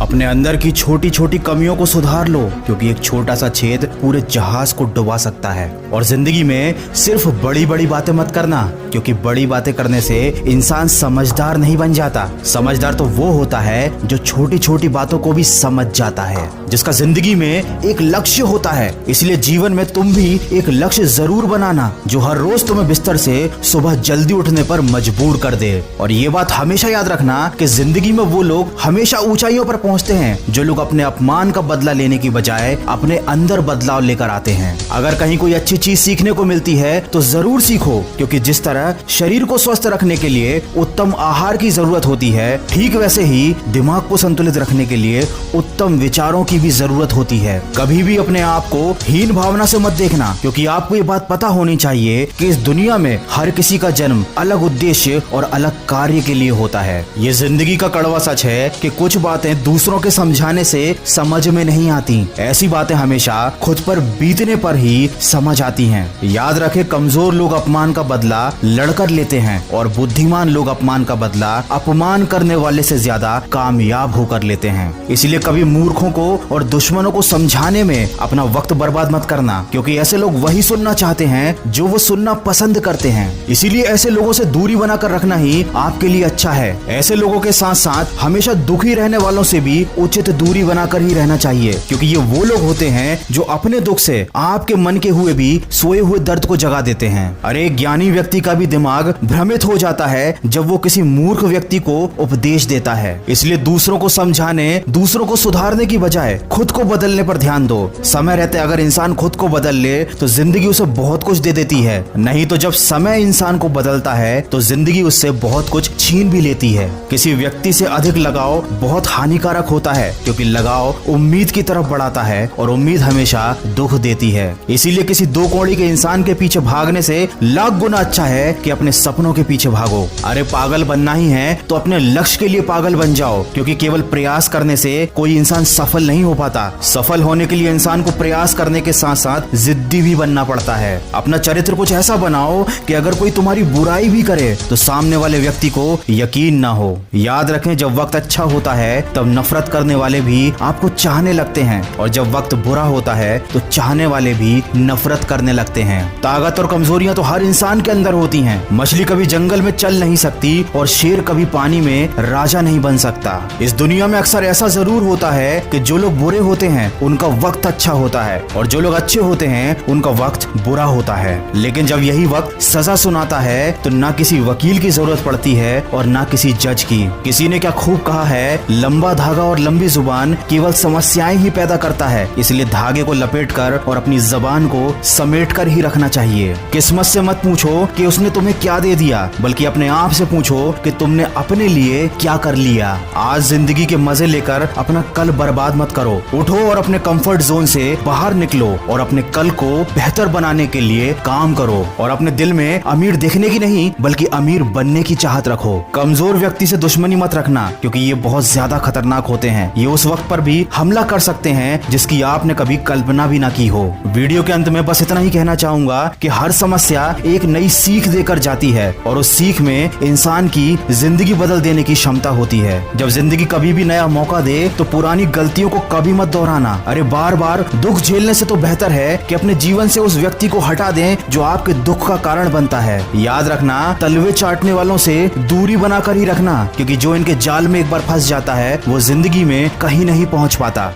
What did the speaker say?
अपने अंदर की छोटी छोटी कमियों को सुधार लो, क्योंकि एक छोटा सा छेद पूरे जहाज को डुबा सकता है। और जिंदगी में सिर्फ बड़ी बड़ी बातें मत करना, क्योंकि बड़ी बातें करने से इंसान समझदार नहीं बन जाता। समझदार तो वो होता है जो छोटी छोटी बातों को भी समझ जाता है, जिसका जिंदगी में एक लक्ष्य होता है। इसलिए जीवन में तुम भी एक लक्ष्य जरूर बनाना, जो हर रोज तुम्हें बिस्तर से सुबह जल्दी उठने पर मजबूर कर दे। और ये बात हमेशा याद रखना कि जिंदगी में वो लोग हमेशा ऊंचाइयों पर पहुंचते हैं जो लोग अपने अपमान का बदला लेने की बजाय अपने अंदर बदलाव लेकर आते हैं। अगर कहीं कोई अच्छी चीज सीखने को मिलती है तो जरूर सीखो, क्योंकि जिस तरह शरीर को स्वस्थ रखने के लिए उत्तम आहार की जरूरत होती है, ठीक वैसे ही दिमाग को संतुलित रखने के लिए उत्तम विचारों की भी जरूरत होती है। कभी भी अपने आप को हीन भावना से मत देखना, क्योंकि आपको ये बात पता होनी चाहिए कि इस दुनिया में हर किसी का जन्म अलग उद्देश्य और अलग कार्य के लिए होता है। ये जिंदगी का कड़वा सच है कि कुछ बातें दूसरों के समझाने से समझ में नहीं आती। ऐसी बातें हमेशा खुद पर बीतने पर ही समझ आती हैं। याद रखें, कमजोर लोग अपमान का बदला लड़कर लेते हैं और बुद्धिमान लोग अपमान का बदला अपमान करने वाले से ज्यादा कामयाब होकर लेते हैं। इसलिए कभी मूर्खों को और दुश्मनों को समझाने में अपना वक्त बर्बाद मत करना, क्योंकि ऐसे लोग वही सुनना चाहते हैं जो वो सुनना पसंद करते हैं। इसीलिए ऐसे लोगों से दूरी बनाकर रखना ही आपके लिए अच्छा है। ऐसे लोगों के साथ साथ हमेशा दुखी रहने वालों से भी उचित दूरी बनाकर ही रहना चाहिए, क्योंकि ये वो लोग होते हैं जो अपने दुख से आपके मन के हुए भी सोए हुए दर्द को जगा देते हैं। अरे ज्ञानी व्यक्ति का भी दिमाग भ्रमित हो जाता है जब वो किसी मूर्ख व्यक्ति को उपदेश देता है। इसलिए दूसरों को समझाने, दूसरों को सुधारने की बजाय खुद को बदलने पर ध्यान दो। समय रहते अगर इंसान खुद को बदल ले तो जिंदगी उसे बहुत कुछ दे देती है, नहीं तो जब समय इंसान को बदलता है तो जिंदगी उससे बहुत कुछ छीन भी लेती है। किसी व्यक्ति से अधिक लगाव बहुत हानिकारक होता है, क्योंकि लगाव उम्मीद की तरफ बढ़ाता है और उम्मीद हमेशा दुख देती है। इसीलिए किसी दो कौड़ी के इंसान के पीछे भागने से लाख गुना अच्छा है कि अपने सपनों के पीछे भागो। अरे पागल बनना ही है तो अपने लक्ष्य के लिए पागल बन जाओ, क्योंकि केवल प्रयास करने से कोई इंसान सफल नहीं हो पाता। सफल होने के लिए इंसान को प्रयास करने के साथ साथ जिद्दी भी बनना पड़ता है। अपना चरित्र कुछ ऐसा बनाओ कि अगर कोई तुम्हारी बुराई भी करे तो सामने वाले व्यक्ति को यकीन ना हो। याद रखें, जब वक्त अच्छा होता है तब नफरत करने वाले भी आपको चाहने लगते हैं, और जब वक्त बुरा होता है तो चाहने वाले भी नफरत करने लगते हैं। ताकत और कमजोरियां तो हर इंसान के अंदर होती हैं। मछली कभी जंगल में चल नहीं सकती और शेर कभी पानी में राजा नहीं बन सकता। इस दुनिया में अक्सर ऐसा जरूर होता है कि जो लोग बुरे होते हैं उनका वक्त अच्छा होता है, और जो लोग अच्छे होते हैं उनका वक्त बुरा होता है। लेकिन जब यही वक्त सजा सुनाता है तो ना किसी वकील की जरूरत पड़ती है और ना किसी जज की। किसी ने क्या खूब कहा है, लंबा धागा और लंबी जुबान केवल समस्याएं ही पैदा करता है। इसलिए धागे को लपेटकर और अपनी जबान को समेटकर ही रखना चाहिए। किस्मत से मत पूछो कि उसने तुम्हें क्या दे दिया, बल्कि अपने आप से पूछो कि तुमने अपने लिए क्या कर लिया। आज जिंदगी के मजे लेकर अपना कल बर्बाद मत करो। उठो और अपने कंफर्ट जोन से बाहर निकलो और अपने कल को बेहतर बनाने के लिए काम करो। और अपने दिल में अमीर दिखने की नहीं बल्कि अमीर बनने की चाहत रखो। कमजोर व्यक्ति से दुश्मनी मत रखना, क्योंकि ये बहुत ज्यादा खतरनाक होते हैं। ये उस वक्त पर भी हमला कर सकते हैं जिसकी आपने कभी कल्पना भी ना की हो। वीडियो के अंत में बस इतना ही कहना चाहूंगा कि हर समस्या एक नई सीख देकर जाती है, और उस सीख में इंसान की जिंदगी बदल देने की क्षमता होती है। जब जिंदगी कभी भी नया मौका दे तो पुरानी गलतियों को कभी मत दोहराना। अरे बार बार दुख झेलने से तो बेहतर है कि अपने जीवन से उस व्यक्ति को हटा दें जो आपके दुख का कारण बनता है। याद रखना, तलवे चाटने वालों से दूरी बनाकर ही रखना, क्योंकि जो इनके जाल में एक बार फंस जाता है वो जिंदगी में कहीं नहीं पहुंच पाता।